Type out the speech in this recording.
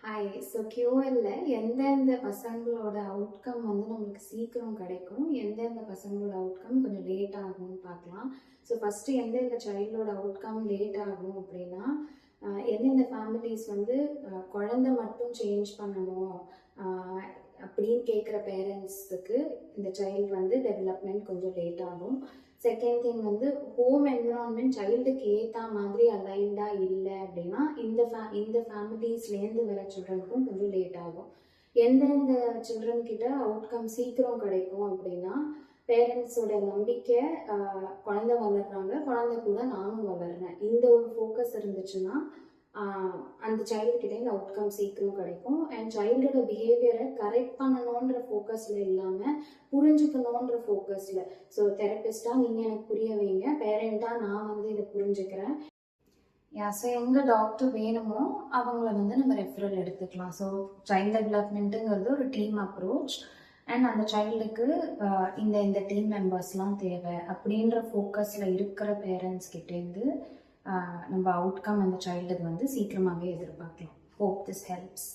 Hi. So கியூஎல்ல எந்தெந்த பசங்களோட outcome வந்து நம்மளுக்கு சீக்கிரம் கிடைக்கும், எந்தெந்த பசங்களோட அவுட்கம் கொஞ்சம் லேட் ஆகும்னு பார்க்கலாம். ஸோ ஃபஸ்ட்டு எந்தெந்த சைல்டோட அவுட்கம் லேட் ஆகும் அப்படின்னா, எந்தெந்த ஃபேமிலிஸ் வந்து குழந்தை மட்டும் சேஞ்ச் பண்ணணும் அப்படின்னு கேட்குற பேரண்ட்ஸுக்கு இந்த சைல்டு வந்து டெவலப்மெண்ட் கொஞ்சம் லேட் ஆகும். செகண்ட் திங் வந்து ஹோம் என்விரான்மெண்ட் சைல்டுக்கு ஏற்ற மாதிரி அலைன்டாக இல்லை அப்படின்னா இந்த ஃபேமிலிஸ்லேருந்து வர சில்ட்ரனுக்கும் கொஞ்சம் லேட் ஆகும். எந்தெந்த சில்ட்ரன் கிட்ட அவுட்கம் சீக்கிரம் கிடைக்கும் அப்படின்னா, பேரண்ட்ஸோட நம்பிக்கை, குழந்தை வளர்றாங்க, குழந்தை கூட நானும் வளர்றேன், இந்த ஒரு ஃபோக்கஸ் இருந்துச்சுன்னா அந்த சைல்டுகிட்ட இந்த அவுட்கம் சீக்கிரம் கிடைக்கும். அண்ட் சைல்டோட பிஹேவியரை கரெக்ட் பண்ணணுன்ற ஃபோக்கஸில் இல்லாமல் புரிஞ்சுக்கணுன்ற ஃபோக்கஸில். ஸோ தெரப்பிஸ்டாக நீங்கள் எனக்கு புரிய வைங்க, பேரண்ட்டாக நான் வந்து இதை புரிஞ்சுக்கிறேன். ஸோ எங்கே டாக்டர் வேணுமோ அவங்கள வந்து நம்ம ரெஃபரல் எடுத்துக்கலாம். ஸோ சைல்டு டெவலப்மெண்ட்டுங்கிறது ஒரு டீம் அப்ரோச். அண்ட் அந்த சைல்டுக்கு இந்த டீம் மெம்பர்ஸ்லாம் தேவை அப்படின்ற ஃபோக்கஸில் இருக்கிற பேரண்ட்ஸ் கிட்டேருந்து நம்ம அவுட்கம் அந்த சைல்டுக்கு வந்து சீக்கிரமாகவே எதிர்பார்க்கலாம். Hope this helps.